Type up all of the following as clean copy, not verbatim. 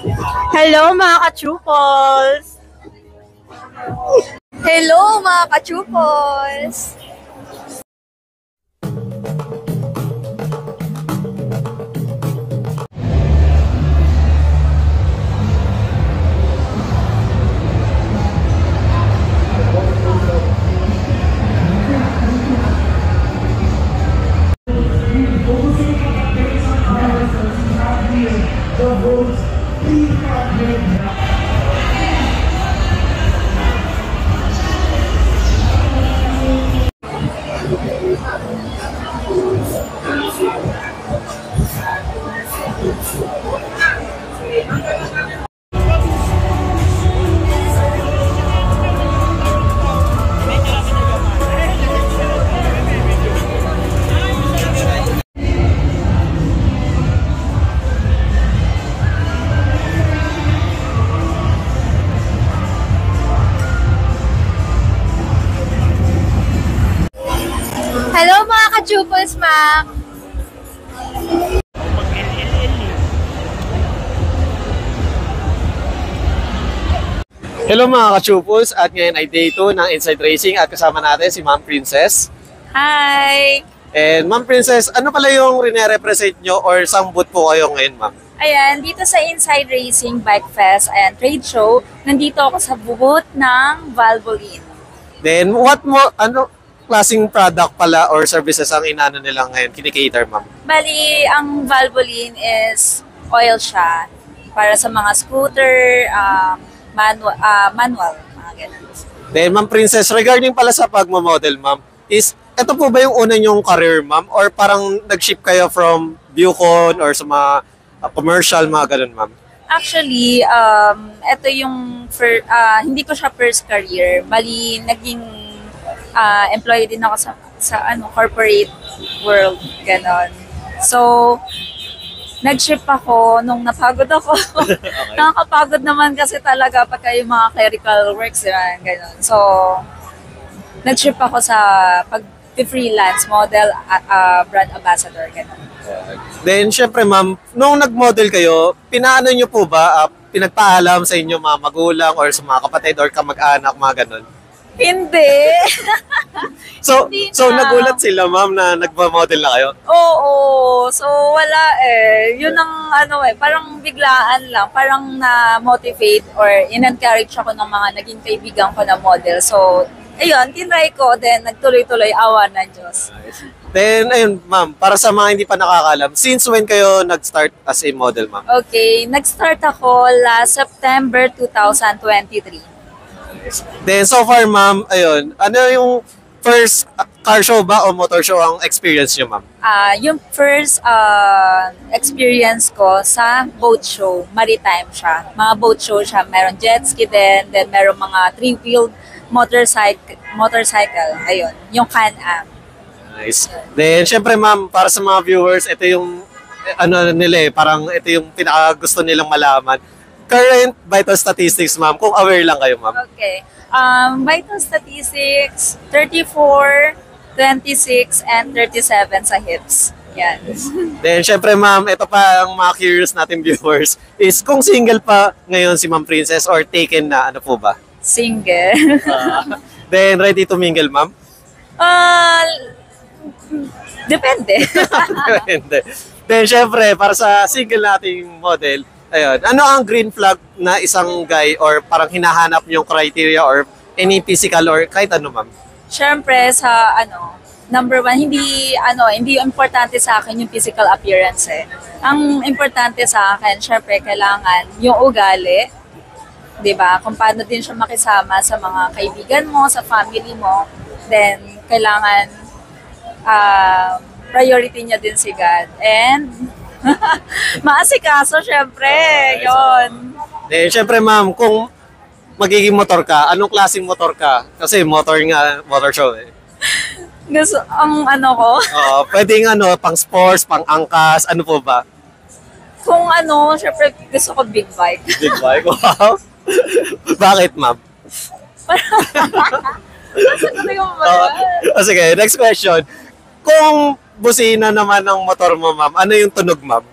Hello mga ka-Chupals! Hello mga ka-Chupals! Hello mga ka-Chupals, ma'am! Hello mga ka-Chupals, at ngayon ay day 2 ng Inside Racing at kasama natin si Ma'am Princess. Hi! And Ma'am Princess, ano pala yung rine-represent nyo or saan booth po kayo ngayon, Ma'am? Ayan, dito sa Inside Racing Bike Fest and Trade Show, nandito ako sa booth ng Valvoline. Then, ano klaseng product pala or services ang inano nila ngayon, kinikater, Ma'am? Bali, ang Valvoline is oil siya para sa mga scooter, manual, mga ganun. Then, Ma'am Princess, regarding pala sa pagmamodel, Ma'am, ito po ba yung una nyong career, Ma'am? Or parang nag-ship kayo from Bucon or sa mga commercial, mga ganun, Ma'am? Actually, ito yung hindi ko siya first career. Bali, naging employee din ako sa corporate world, ganon. So, nag-ship ako nung napagod ako. Okay. Nakakapagod naman kasi talaga pagka yung mga clerical works, ganon. So, nag-ship ako sa pag-freelance model, brand ambassador, ganon. Then, syempre, Ma'am, nung nag-model kayo, pinaano nyo po ba, pinagpaalam sa inyo mga magulang or sa mga kapatid or kamag-anak, mga ganun? Hindi. So nagulat sila, Ma'am, na nagpa-model na kayo? Oo. So, wala eh. Yun ang parang biglaan lang. Parang na-motivate or in-encourage ako ng mga naging kaibigan ko na model. So, ayun, tinry ko. Then, nagtuloy-tuloy, awa ng Diyos. Then, ayun, Ma'am, para sa mga hindi pa nakakalam, since when kayo nag-start as a model, Ma'am? Okay, nag-start ako last September 2023. Then, so far, Ma'am, ayun, ano yung first car show ba o motor show ang experience nyo, Ma'am? Yung first experience ko sa boat show, maritime siya. Mga boat show siya. Meron jet ski din, then meron mga three-wheeled motorcycle. Ayun, yung Can-Am. Nice. Then, syempre, Ma'am, para sa mga viewers, ito yung, parang ito yung pinaka gusto nilang malaman. Current vital statistics, Ma'am, kung aware lang kayo, Ma'am. Okay. Vital statistics, 34, 26, and 37 sa hips. Yan. Then, syempre, Ma'am, ito pa ang mga curious natin viewers is kung single pa ngayon si Ma'am Princess or taken na, ano po ba? Single. Then, ready to mingle, Ma'am? Depende. Depende. Then, syempre, para sa single nating model, ayun, ano ang green flag na isang guy or parang hinahanap yung criteria or any physical or kahit ano, Ma'am? Siyempre, sa number one, hindi importante sa akin yung physical appearance eh. Ang importante sa akin, siyempre, kailangan yung ugali, di ba? Kung paano din siya makisama sa mga kaibigan mo, sa family mo, then kailangan priority niya din si God. And maasikaso, syempre. Yon. Eh, syempre, Ma'am, kung magiging motor ka, anong klaseng motor ka? Kasi motor show eh. Gusto, ang ko? Oo, pwedeng pang sports, pang angkas, ano po ba? Kung syempre gusto ko big bike. Big bike, wow. Bakit, Ma'am? Sige, next question. Kung busina naman ng motor mo, Ma'am, ano yung tunog, Ma'am?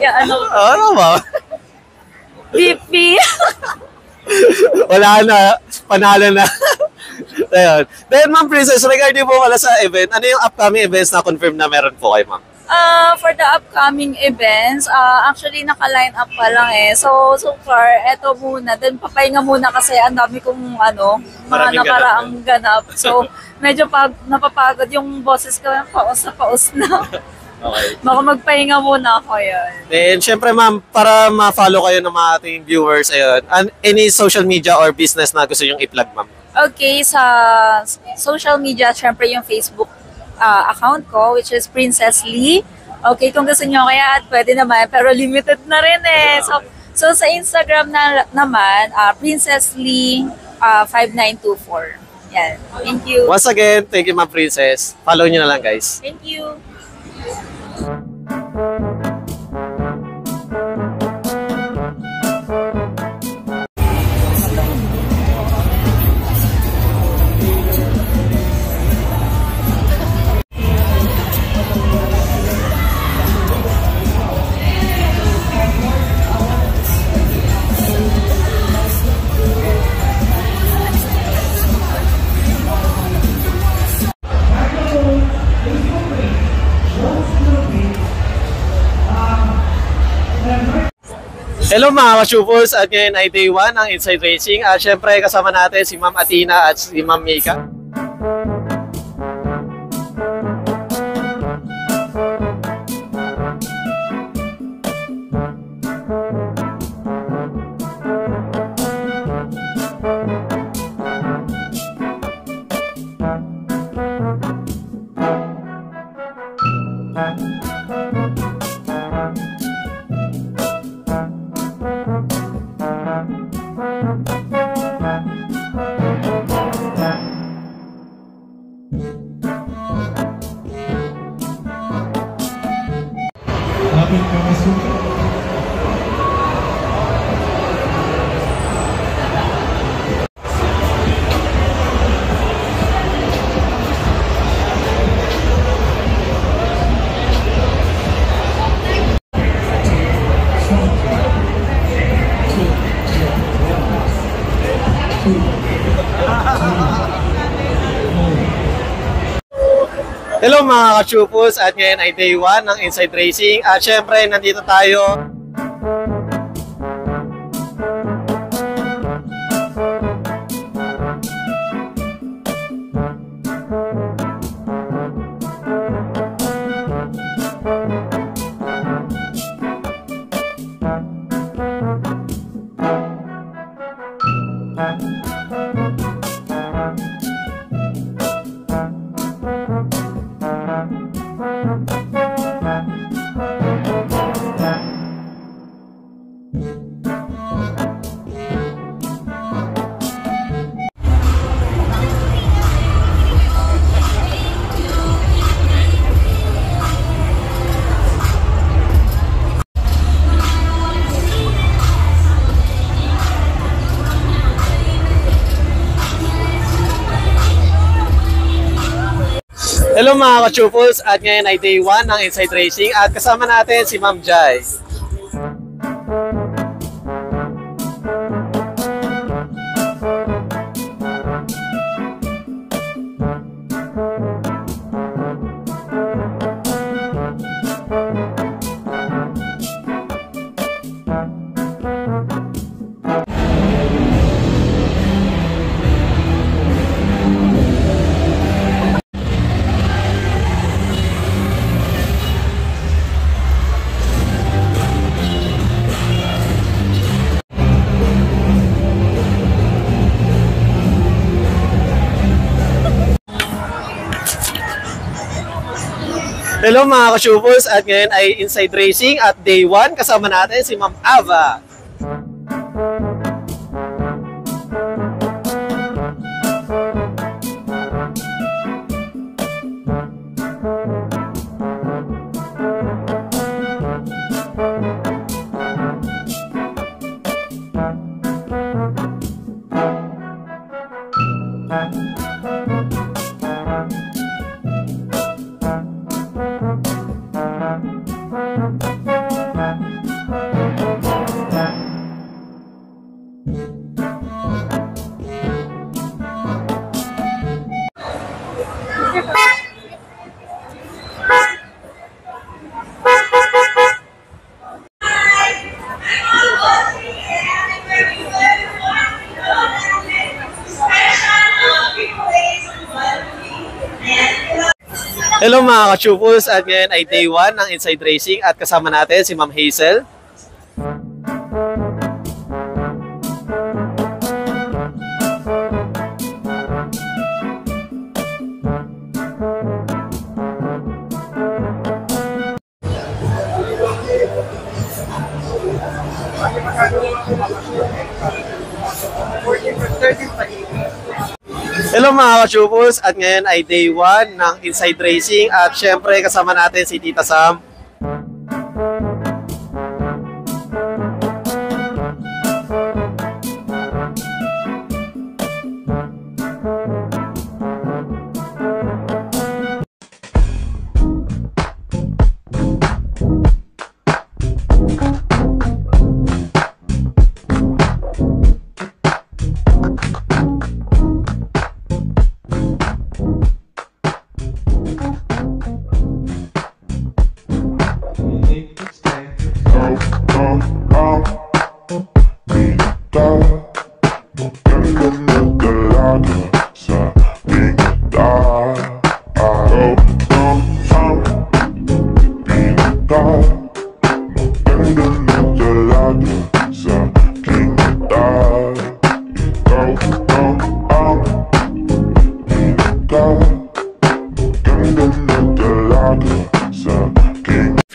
ano, Ano ba? BP. Wala na. Panalo na. Ayun. Then, Ma'am Princess, regarding po pala sa event, ano yung upcoming events na confirm na meron po kayo, Ma'am? For the upcoming events, actually naka-line up pa lang eh. So far, eto muna. Then papahinga muna kasi ang dami kong mga Maraming nakaraang ganap. So medyo napapagod yung boses ko, paus na. Okay. Baka magpahinga muna ako yun. Then, syempre, Ma'am, para ma-follow kayo ng mga ating viewers, ayun, any social media or business na gusto yung i-plug, Ma'am? Okay, sa social media, syempre yung Facebook account ko, which is Princess Lee. Okay, kung gusto nyo kaya, pwede naman, pero limited na rin eh. So sa Instagram naman, Princess Lee 5924. Yan. Thank you. Once again, thank you, Ma'am Princess. Follow nyo na lang, guys. Thank you. Hello mga ka-Chupos, at ngayon ay day 1 ng Inside Racing. At syempre kasama natin si Ma'am Athena at si Ma'am Mika. Lapit ka masuka. Hello mga ka-Chupos, at ngayon ay day 1 ng Inside Racing. At syempre nandito tayo. Hello mga ka-Chupos, at ngayon ay day 1 ng Inside Racing at kasama natin si Ma'am Jai. Hello mga ka-Chupos, at ngayon ay Inside Racing at day 1 kasama natin si Ma'am Ava. Hello mga ka-chupos, at ngayon ay day 1 ng Inside Racing at kasama natin si Ma'am Hazel. Hello mga ka-chupos, at ngayon ay day 1 ng Inside Racing at syempre kasama natin si Tita Sam.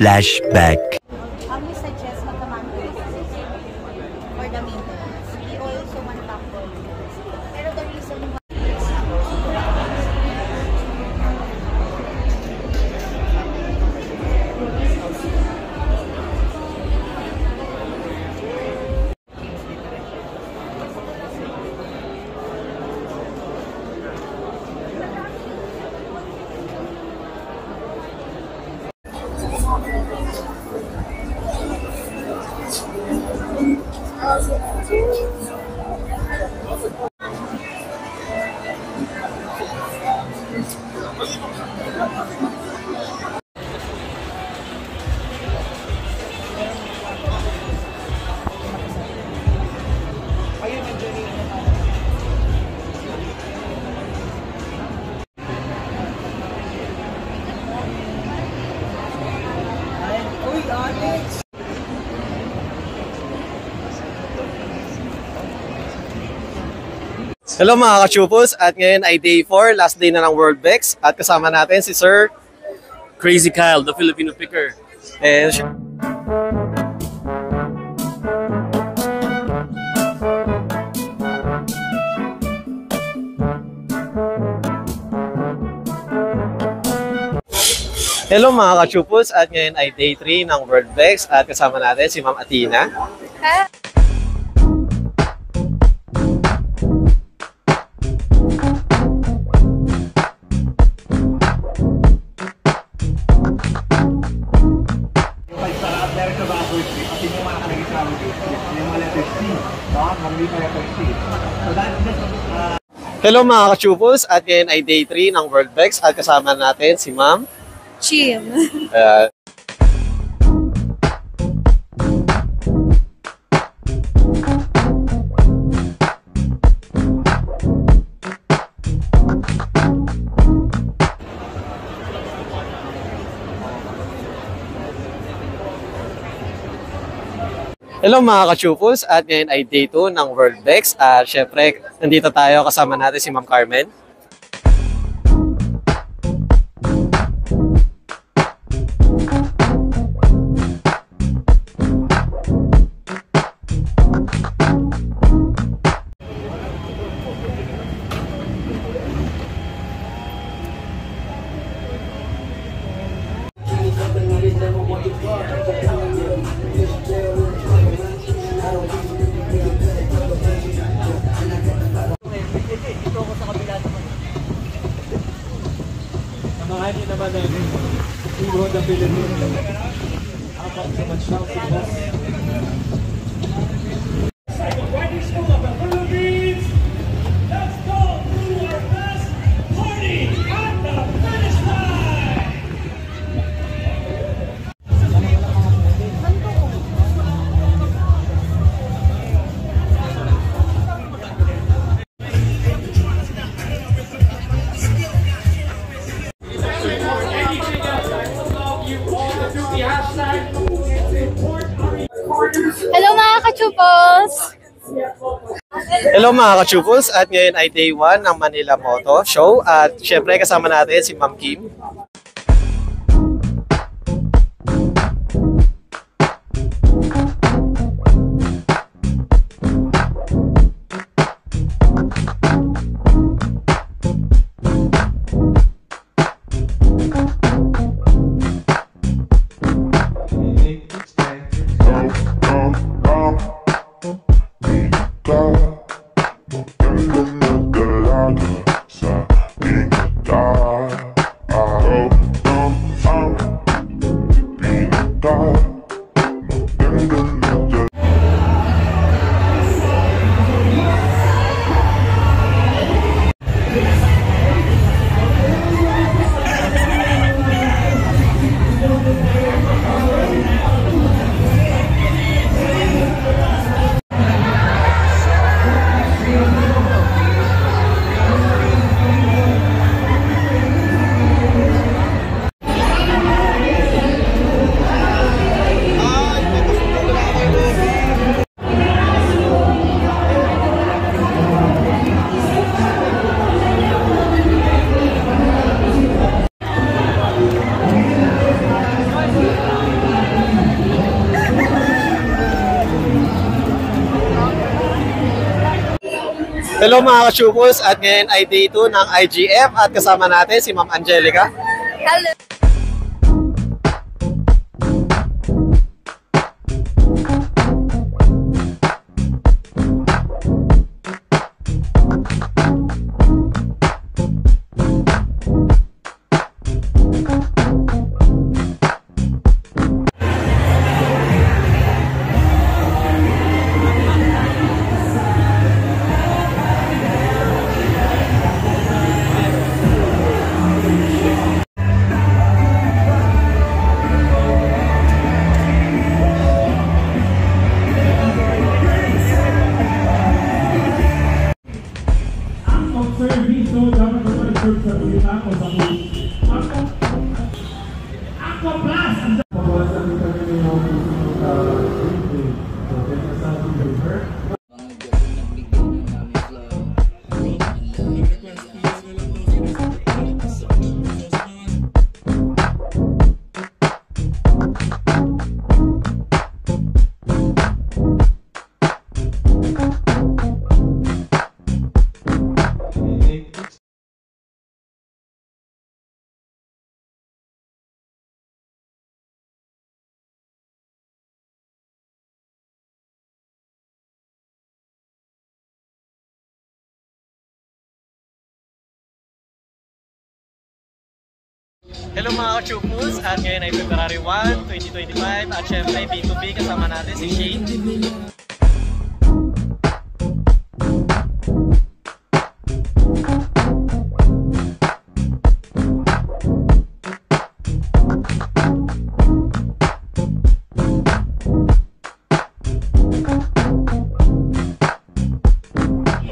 Flashback. We suggest magka-manual for the maintenance. We also want tackle. Pero the reason why Hello mga ka-chupos, at ngayon ay day 4, last day na ng World Bex at kasama natin si Sir Crazy Kyle, the Filipino picker. and Hello mga ka-chupos, at ngayon ay day 3 ng World Bex at kasama natin si Ma'am Athena. Hello mga ka-chupos, at ngayon ay day 3 ng World Bex at kasama natin si Ma'am Chim. Uh, Hello mga ka-chupos, at ngayon ay day 2 ng World Bex at syempre nandito tayo kasama natin si Ma'am Carmen. Samahan niyo naman ang Hero of the Philippines. Apat sa Manshaw si Boss. Let's go to our best party at the finish line! ka-chupals! Hello mga ka-chupals, at ngayon ay day 1 ng Manila Moto Show at syempre kasama natin si Ma'am Kim. Hello mga ka-chupals, at ngayon ay day 2 ng IGF at kasama natin si Ma'am Angelica. Hello! Serviço da Prefeitura de Santa Hello mga ka-chupals, at ngayon ay February 1, 2025 at syempre B2B kasama natin si Shane.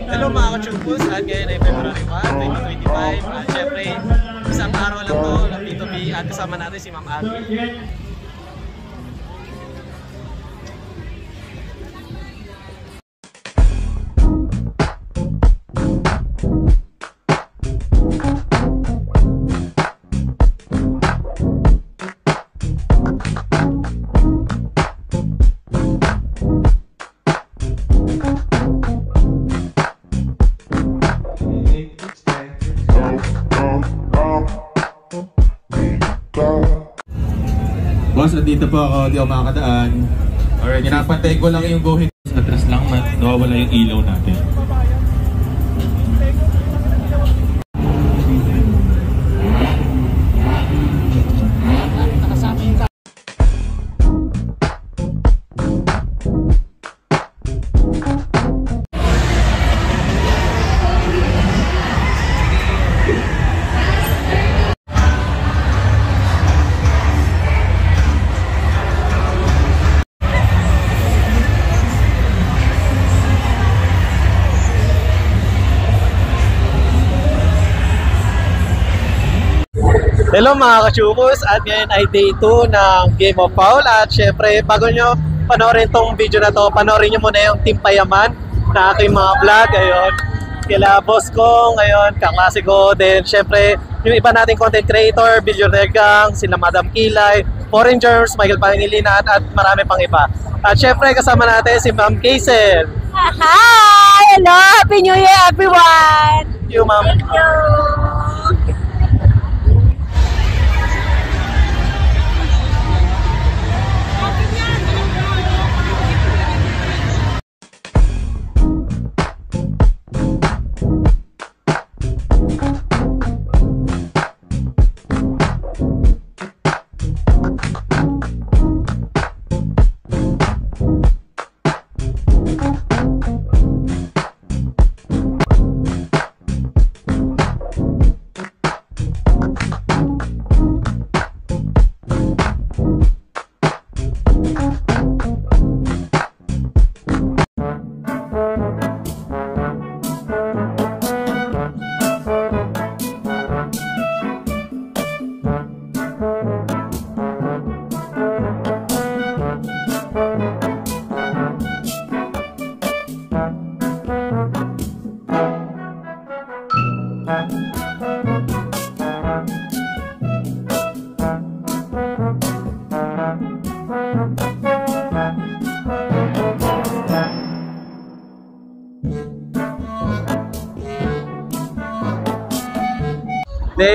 Hello mga ka-chupals, at ngayon ay February 1, 2025 at syempre isang araw lang to ng B2B at kasama natin si Ma'am Abby. Boss, andito po ako, di ako makakadaan. Alright, pinapantay ko lang yung go-ahead. Atras lang, nawawala yung ilaw natin. Hello mga ka-chupals, at ngayon ay day 2 ng Game of Foul at syempre bago nyo panoorin tong video na to, panoorin nyo muna yung Team Payaman na aking mga vlog. Ayun, kila Boss Kong, ayun, kaklase ko. Then, syempre, yung iba nating content creator, Billionaire Gang, sila Madam Kilay, Foreigners, Michael Pangilinan, at marami pang iba. At syempre, kasama natin si Ma'am Kaysel. Hi! Hello! Happy New Year, everyone! Thank you, Ma'am. Thank you!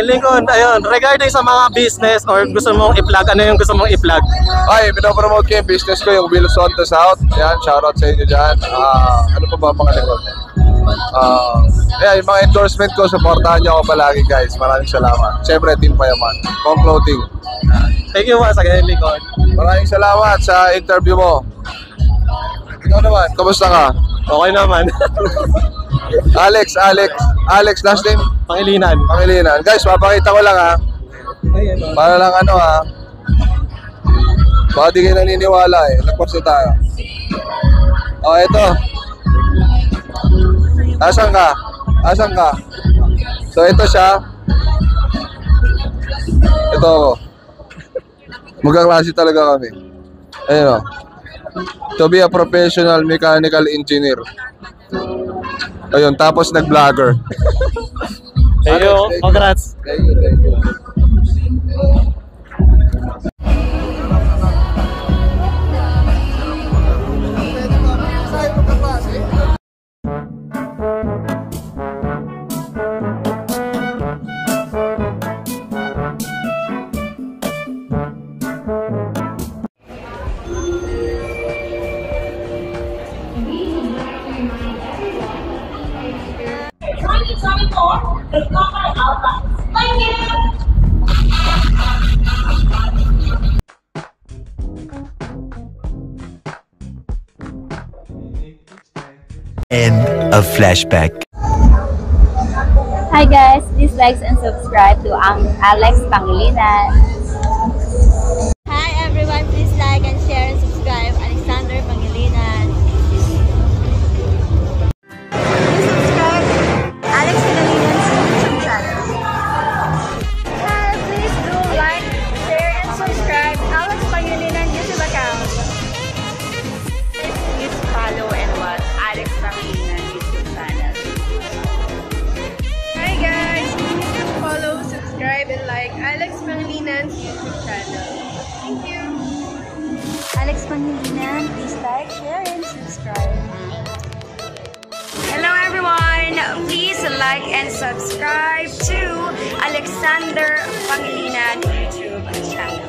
Lincoln, ayun, regarding sa mga business or gusto mong i-plug, ano yung gusto mong i-plug? Ay, pinopromote ko yung business ko, yung Wilson to South. Yan, shoutout sa inyo dyan. Ano pa ba pangalikot? Yung mga endorsement ko, supportahan nyo ako palagi guys. Maraming salamat. Siyempre, Team Payaman, Kong Clothing. Thank you once again, Lincoln. Maraming salamat sa interview mo. Ikaw naman, kamusta ka? Okay naman. Alex, last name? Pangilinan. Guys, mapakita ko lang ha. Para lang ano ha. Baka di kayo naniniwala eh. Nagpapsa tayo. Oh, ito. Asan ka? So, ito siya. Ito ako. Magkaklase talaga kami. Ayun o. To be a professional mechanical engineer. Ayun, tapos nag-vlogger. Thank you, congrats. Thank you. End of flashback. Hi guys, please like and subscribe to Alex Pangilinan. Hi everyone, please like and share and subscribe Alexander Pangilinan. Please subscribe Alex Pangilinan's YouTube channel. Hi, please do like, share and subscribe Alex Pangilinan YouTube account. Please follow and watch Alex Pangilinan YouTube channel. Hi guys, please follow, subscribe and like Alex Pangilinan's YouTube channel. Thank you. Alex Pangilinan, please like, share and subscribe. Hello everyone, please like and subscribe to Alexander Pangilinan YouTube channel.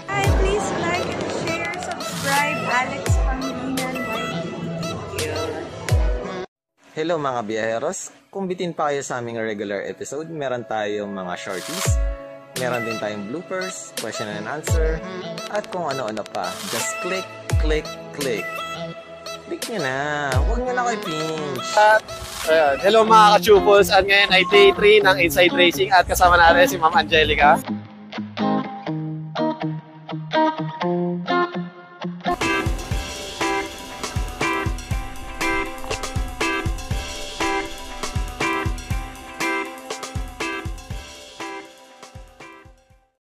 Hi, please like and share, subscribe Alex Pangilinan. Thank you. Hello mga biyaheros, kung bitin pa kayo sa aming regular episode, meron tayong mga shorties, meron din tayong bloopers, question and answer, at kung ano-ano pa. Just click. Click nyo na, huwag nyo na kayo pinch. Hello mga ka-chupos, at ngayon ay day 3 ng Inside Racing at kasama natin si Ma'am Angelica.